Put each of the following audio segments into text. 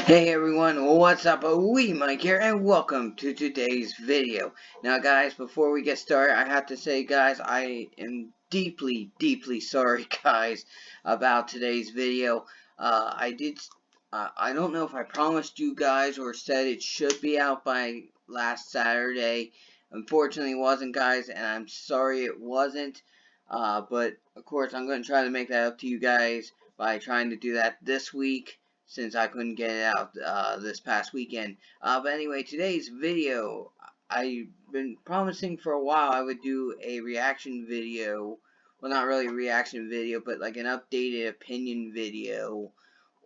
Hey everyone, what's up? Mike here, and welcome to today's video. Now guys, before we get started, I have to say guys, I am deeply sorry guys about today's video. I don't know if I promised you guys or said it should be out by last Saturday. Unfortunately it wasn't guys, and I'm sorry it wasn't. But of course I'm going to try to make that up to you guys by trying to do that this week, since I couldn't get it out this past weekend. But anyway, today's video, I've been promising for a while I would do a reaction video. Well, not really a reaction video, but like an updated opinion video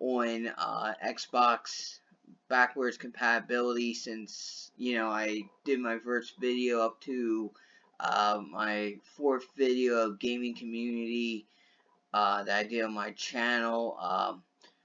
on Xbox backwards compatibility, since, you know, I did my first video up to my fourth video of gaming community that I did on my channel.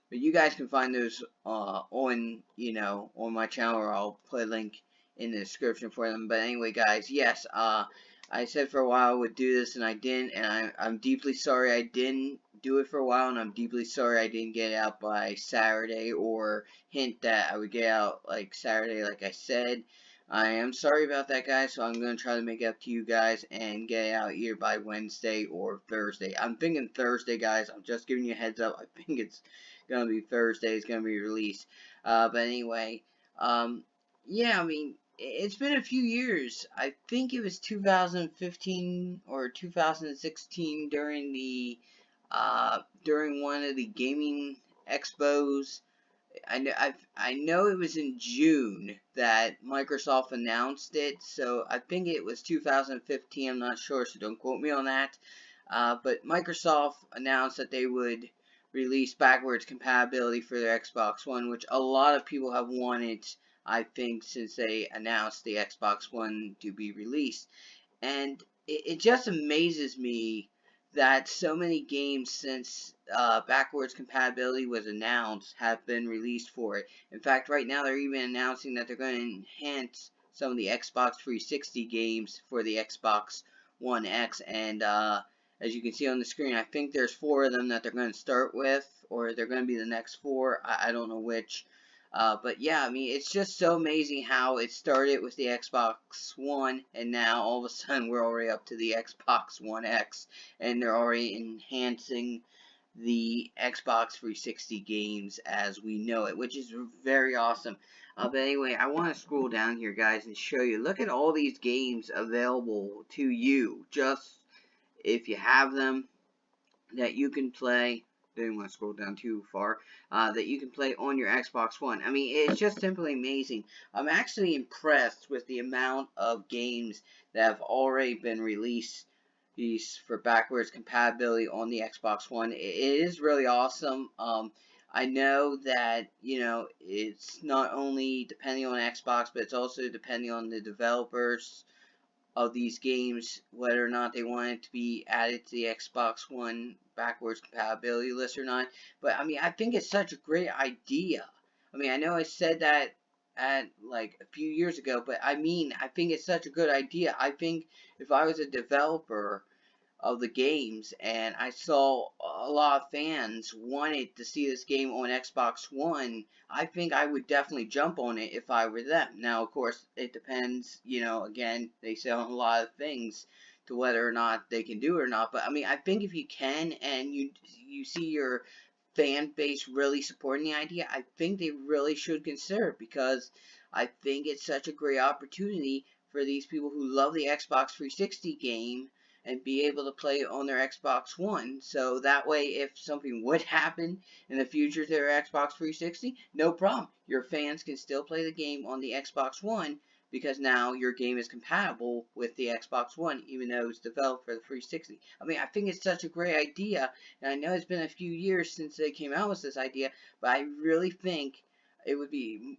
But you guys can find those on my channel, or I'll put a link in the description for them. But anyway, guys, yes, I said for a while I would do this, and I didn't, and I'm deeply sorry I didn't do it for a while, and I'm deeply sorry I didn't get it out by Saturday, or hint that I would get out like Saturday, like I said. I am sorry about that, guys, so I'm going to try to make it up to you guys and get it out either by Wednesday or Thursday. I'm thinking Thursday, guys. I'm just giving you a heads up. I think it's going to be Thursday. It's going to be released. But anyway, yeah, I mean, it's been a few years. I think it was 2015 or 2016 during one of the gaming expos. I know it was in June that Microsoft announced it, so I think it was 2015. I'm not sure, so don't quote me on that. But Microsoft announced that they would release backwards compatibility for their Xbox One, which a lot of people have wanted, I think, since they announced the Xbox One to be released. And it just amazes me that so many games since backwards compatibility was announced have been released for it. In fact, right now they're even announcing that they're going to enhance some of the Xbox 360 games for the Xbox One X, and as you can see on the screen, I think there's 4 of them that they're going to start with, or they're going to be the next 4. I don't know which. But yeah, I mean, it's just so amazing how it started with the Xbox One, and now all of a sudden we're already up to the Xbox One X, and they're already enhancing the Xbox 360 games as we know it, which is very awesome. But anyway, I want to scroll down here, guys, and show you. Look at all these games available to you, just if you have them, that you can play. Didn't want to scroll down too far. That you can play on your Xbox One. I mean, it's just simply amazing. I'm actually impressed with the amount of games that have already been released for backwards compatibility on the Xbox One. It is really awesome. I know that, you know, it's not only depending on Xbox, but it's also depending on the developers of these games, whether or not they want it to be added to the Xbox One backwards compatibility list or not. But I mean, I think it's such a great idea. I mean, I know I said that at like a few years ago, but I mean, I think it's such a good idea. I think if I was a developer of the games and I saw a lot of fans wanted to see this game on Xbox One, I think I would definitely jump on it if I were them. Now, of course, it depends, you know, again, they say on a lot of things to whether or not they can do it or not, but I mean, I think if you can and you see your fan base really supporting the idea, I think they really should consider it, because I think it's such a great opportunity for these people who love the Xbox 360 game and be able to play it on their Xbox One. So that way, if something would happen in the future to their Xbox 360, no problem. Your fans can still play the game on the Xbox One, because now your game is compatible with the Xbox One, even though it's developed for the 360. I mean, I think it's such a great idea, and I know it's been a few years since they came out with this idea, but I really think it would be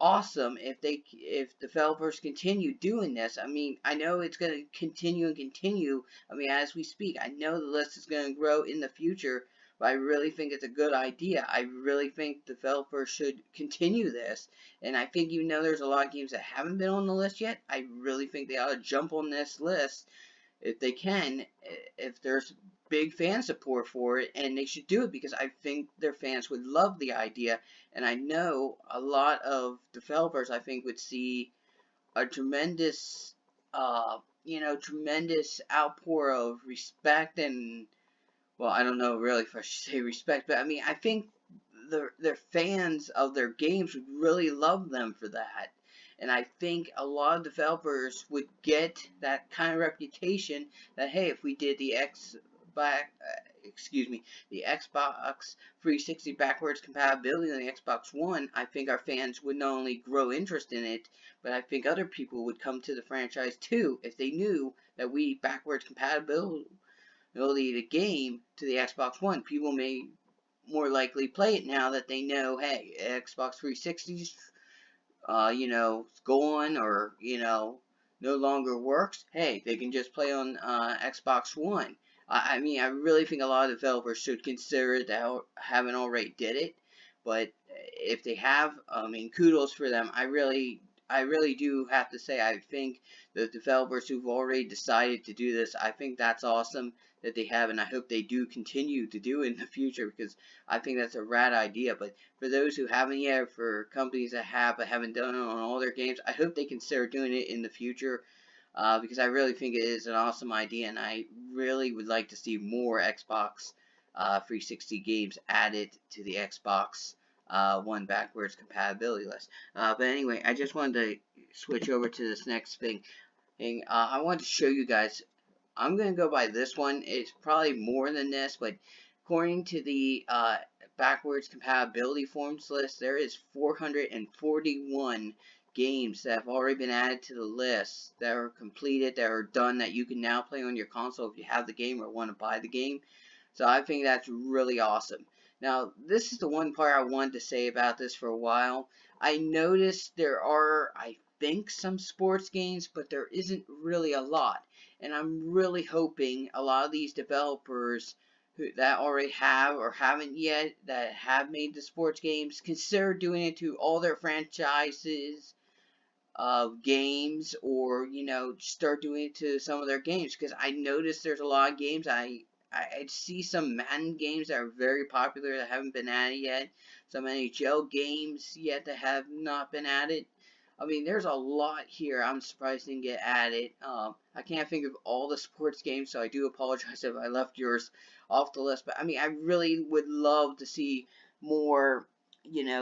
awesome if developers continue doing this. I mean, I know it's going to continue and continue. I mean, as we speak, I know the list is going to grow in the future, but I really think it's a good idea. I really think developers should continue this, and I think even though there's a lot of games that haven't been on the list yet, I really think they ought to jump on this list if they can, if there's big fan support for it, and they should do it because I think their fans would love the idea, and I know a lot of developers I think would see a tremendous, tremendous outpour of respect and, well, I don't know really if I should say respect, but I mean, I think their fans of their games would really love them for that. And I think a lot of developers would get that kind of reputation that, hey, if we did the Xbox 360 backwards compatibility on the Xbox One, I think our fans would not only grow interest in it, but I think other people would come to the franchise too if they knew that we backwards compatibility the game to the Xbox One. People may more likely play it now that they know, hey, Xbox 360's, gone or, no longer works. Hey, they can just play on Xbox One. I mean, I really think a lot of developers should consider it that haven't already did it. But if they have, I mean, kudos for them. I really do have to say, I think the developers who've already decided to do this, I think that's awesome that they have, and I hope they do continue to do it in the future because I think that's a rad idea. But for those who haven't yet, for companies that have but haven't done it on all their games, I hope they consider doing it in the future because I really think it is an awesome idea, and I really would like to see more Xbox 360 games added to the Xbox One backwards compatibility list. But anyway, I just wanted to switch over to this next thing. I wanted to show you guys. I'm going to go by this one. It's probably more than this, but according to the backwards compatibility forms list, there is 441 games that have already been added to the list that are completed, that are done, that you can now play on your console if you have the game or want to buy the game. So I think that's really awesome. Now, this is the one part I wanted to say about this for a while. I noticed there are, I think, some sports games, but there isn't really a lot. And I'm really hoping a lot of these developers that already have or haven't yet, that have made the sports games, consider doing it to all their franchises of games, or start doing it to some of their games, because I noticed there's a lot of games. I see some Madden games that are very popular that haven't been added yet, some NHL games yet that have not been added. I mean, there's a lot here I'm surprised didn't get added. I can't think of all the sports games, so I do apologize if I left yours off the list. But I mean, I really would love to see more,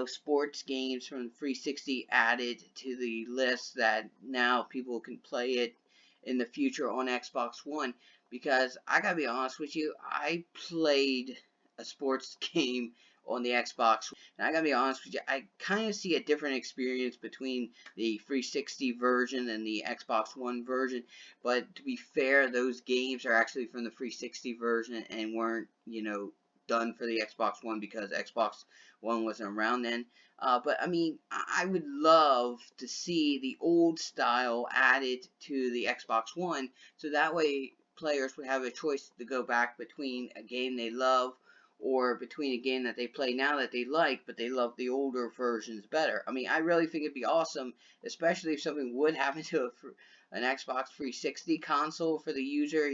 sports games from 360 added to the list, that now people can play it in the future on Xbox One. Because I gotta be honest with you, I played a sports game on the Xbox, and I gotta be honest with you, I kind of see a different experience between the 360 version and the Xbox One version. But to be fair, those games are actually from the 360 version and weren't, done for the Xbox One because Xbox One wasn't around then. But I mean, I would love to see the old style added to the Xbox One, so that way players would have a choice to go back between a game they love or between a game that they play now that they like, but they love the older versions better. I mean, I really think it'd be awesome, especially if something would happen to an Xbox 360 console for the user,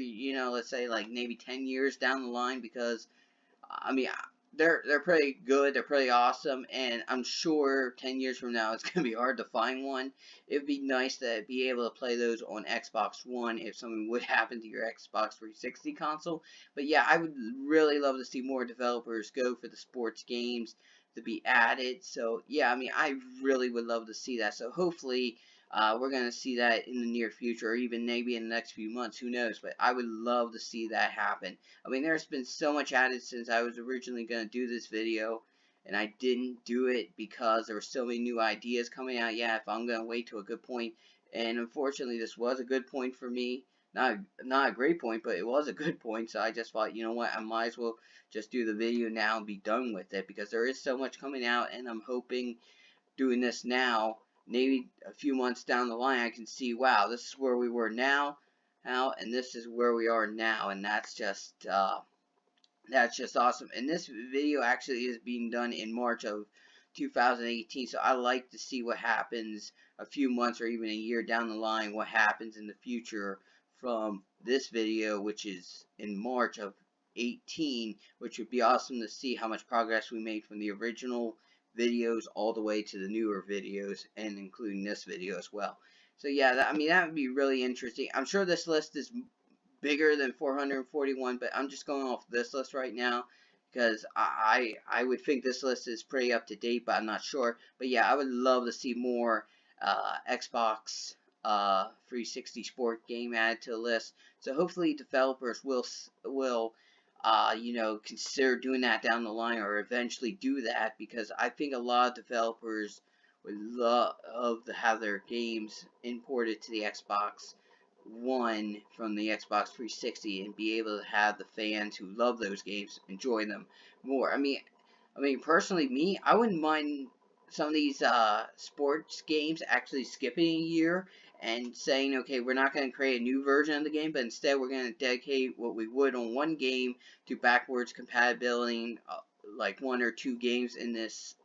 let's say like maybe 10 years down the line, because I mean, they're pretty good, they're pretty awesome, and I'm sure 10 years from now it's going to be hard to find one. It would be nice to be able to play those on Xbox One if something would happen to your Xbox 360 console. But yeah, I would really love to see more developers go for the sports games to be added. So yeah, I mean, I really would love to see that. So hopefully we're going to see that in the near future, or even maybe in the next few months, who knows. But I would love to see that happen. I mean, there's been so much added since I was originally going to do this video, and I didn't do it because there were so many new ideas coming out. Yeah, if I'm going to wait to a good point, and unfortunately this was a good point for me. Not a great point, but it was a good point, so I just thought, you know what, I might as well just do the video now and be done with it, because there is so much coming out, and I'm hoping doing this now, maybe a few months down the line, I can see, wow, this is where we were now, and this is where we are now, and that's just awesome. And this video actually is being done in March of 2018, so I like to see what happens a few months or even a year down the line, what happens in the future from this video, which is in March of 2018, which would be awesome to see how much progress we made from the original videos all the way to the newer videos, and including this video as well. So yeah, I mean, that would be really interesting. I'm sure this list is bigger than 441, but I'm just going off this list right now because I would think this list is pretty up to date, but I'm not sure. But yeah, I would love to see more Xbox 360 sport game added to the list. So hopefully developers will you know, consider doing that down the line, or eventually do that, because I think a lot of developers would love to have their games imported to the Xbox One from the Xbox 360 and be able to have the fans who love those games enjoy them more. I mean, personally, I wouldn't mind some of these sports games actually skipping a year and saying, okay, we're not going to create a new version of the game, but instead we're going to dedicate what we would on one game to backwards compatibility, like 1 or 2 games in this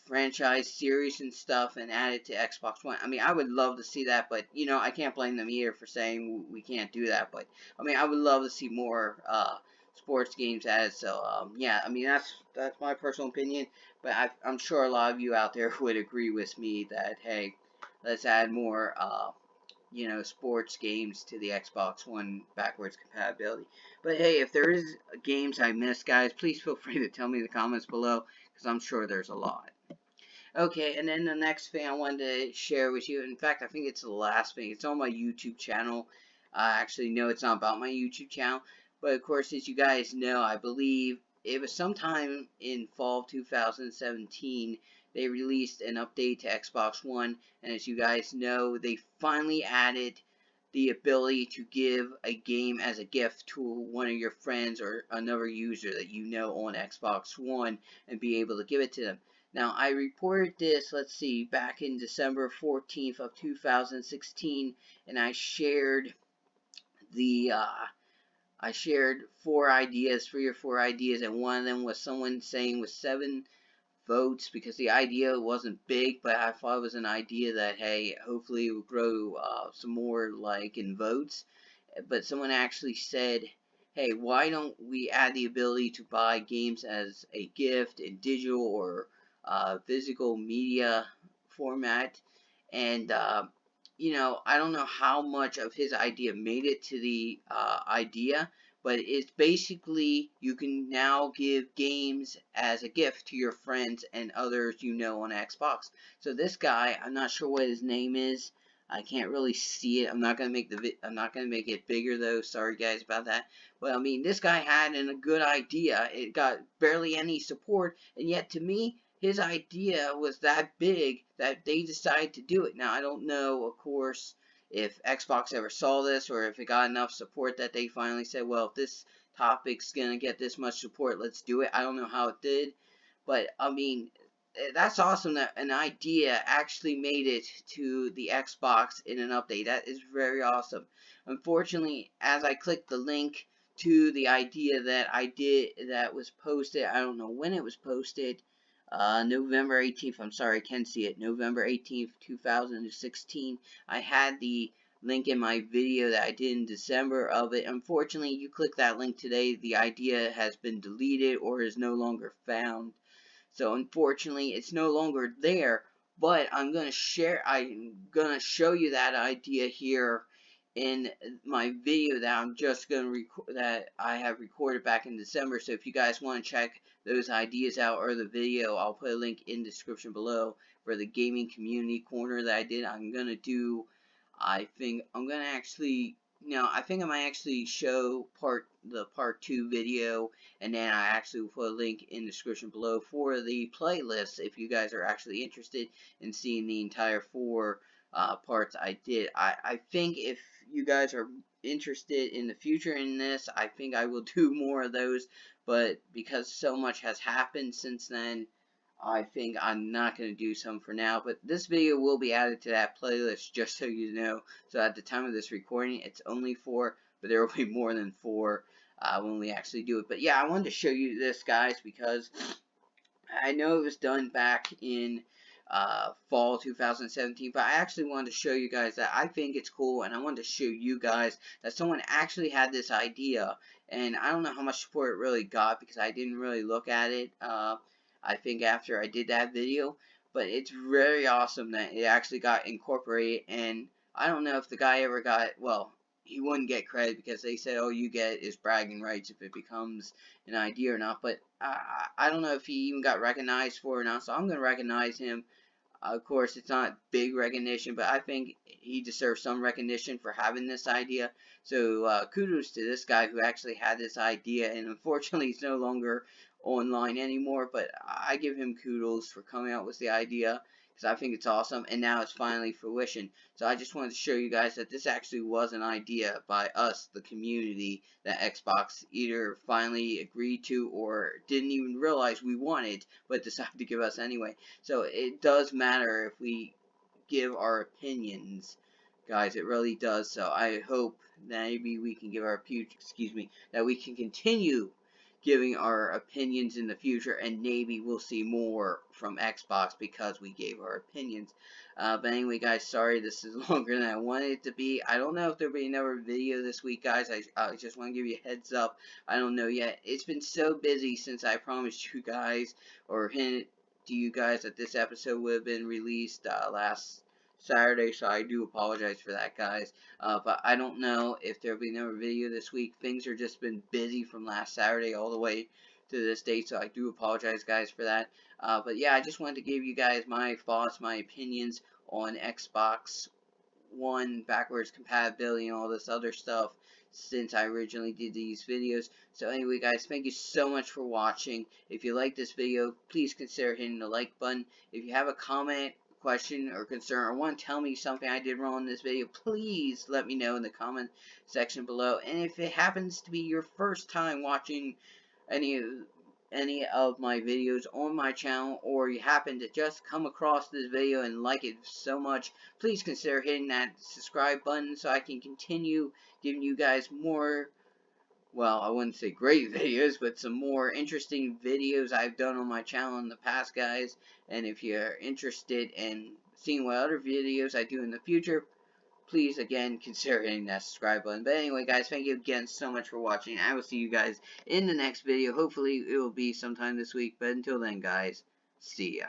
franchise series and stuff, and add it to Xbox One. I mean, I would love to see that, but you know, I can't blame them either for saying we can't do that. But I mean, I would love to see more sports games added. So yeah, I mean, that's my personal opinion, but I'm sure a lot of you out there would agree with me that, hey, let's add more you know, sports games to the Xbox One backwards compatibility. But hey, if there is games I missed, guys, please feel free to tell me in the comments below, because I'm sure there's a lot. Okay, and then the next thing I wanted to share with you, in fact, I think it's the last thing. It's on my YouTube channel. Actually, no, it's not about my YouTube channel. But of course, as you guys know, I believe it was sometime in fall of 2017, they released an update to Xbox One. And as you guys know, they finally added the ability to give a game as a gift to one of your friends or another user that you know on Xbox One, and be able to give it to them. Now, I reported this, let's see, back in December 14th of 2016, and I shared the, I shared 3 or 4 ideas, and one of them was someone saying with 7 votes, because the idea wasn't big, but I thought it was an idea that, hey, hopefully it will grow some more, like, in votes. But someone actually said, hey, why don't we add the ability to buy games as a gift in digital or physical media format? And you know, I don't know how much of his idea made it to the idea, but it's basically you can now give games as a gift to your friends and others you know on Xbox. So this guy, I'm not sure what his name is. I can't really see it. I'm not gonna make it bigger though. Sorry guys about that. But I mean, this guy had a good idea. It got barely any support, and yet to me, his idea was that big that they decided to do it. Now, I don't know, of course, if Xbox ever saw this, or if it got enough support that they finally said, well, if this topic's gonna get this much support, let's do it. I don't know how it did, but I mean, that's awesome that an idea actually made it to the Xbox in an update. That is very awesome. Unfortunately, as I clicked the link to the idea that I did, that was posted, I don't know when it was posted, November 18th, I'm sorry, I can see it, November 18th, 2016, I had the link in my video that I did in December of it. Unfortunately, you click that link today, the idea has been deleted or is no longer found. So unfortunately, it's no longer there, but I'm going to show you that idea here in my video that I'm just going to record, that I have recorded back in December. So if you guys want to check those ideas out, or the video, I'll put a link in the description below for the gaming community corner that I did. I'm going to do, I think I'm going to actually, no, I think I might actually show the part 2 video, and then I actually will put a link in the description below for the playlist if you guys are actually interested in seeing the entire 4 parts I did. I think if you guys are interested in the future in this, I think I will do more of those, but because so much has happened since then, I think I'm not going to do some for now. But this video will be added to that playlist, just so you know. So at the time of this recording, it's only 4, but there will be more than 4 when we actually do it. But yeah, I wanted to show you this, guys, because I know it was done back in fall 2017, but I actually wanted to show you guys that I think it's cool, and I wanted to show you guys that someone actually had this idea, and I don't know how much support it really got because I didn't really look at it, I think after I did that video, but it's very awesome that it actually got incorporated, and I don't know if the guy ever got, well, he wouldn't get credit because they said, oh, you get is bragging rights if it becomes an idea or not, but I don't know if he even got recognized for it or not, so I'm going to recognize him. Of course, it's not big recognition, but I think he deserves some recognition for having this idea. So kudos to this guy who actually had this idea, and unfortunately he's no longer online anymore, but I give him kudos for coming out with the idea because I think it's awesome, and now it's finally fruition. So I just wanted to show you guys that this actually was an idea by us, the community, that Xbox either finally agreed to or didn't even realize we wanted, but decided to give us anyway. So it does matter if we give our opinions, guys. It really does. So I hope that maybe we can give our that we can continue giving our opinions in the future, and maybe we'll see more from Xbox because we gave our opinions. But anyway, guys, sorry this is longer than I wanted it to be. I don't know if there'll be another video this week, guys. I just want to give you a heads up. I don't know yet. It's been so busy since I promised you guys, or hinted to you guys, that this episode would have been released last Saturday, so I do apologize for that, guys. But I don't know if there'll be another video this week. Things are just been busy from last Saturday all the way to this date, so I do apologize, guys, for that. But yeah, I just wanted to give you guys my thoughts, my opinions on Xbox One backwards compatibility and all this other stuff since I originally did these videos. So anyway, guys, thank you so much for watching. If you like this video, please consider hitting the like button. If you have a comment, question, or concern, or want to tell me something I did wrong in this video, please let me know in the comment section below. And if it happens to be your first time watching any of my videos on my channel, or you happen to just come across this video and like it so much, please consider hitting that subscribe button so I can continue giving you guys more, well, I wouldn't say great videos, but some more interesting videos I've done on my channel in the past, guys. And if you're interested in seeing what other videos I do in the future, please again consider hitting that subscribe button. But anyway, guys, thank you again so much for watching. I will see you guys in the next video. Hopefully it will be sometime this week, but until then, guys, see ya.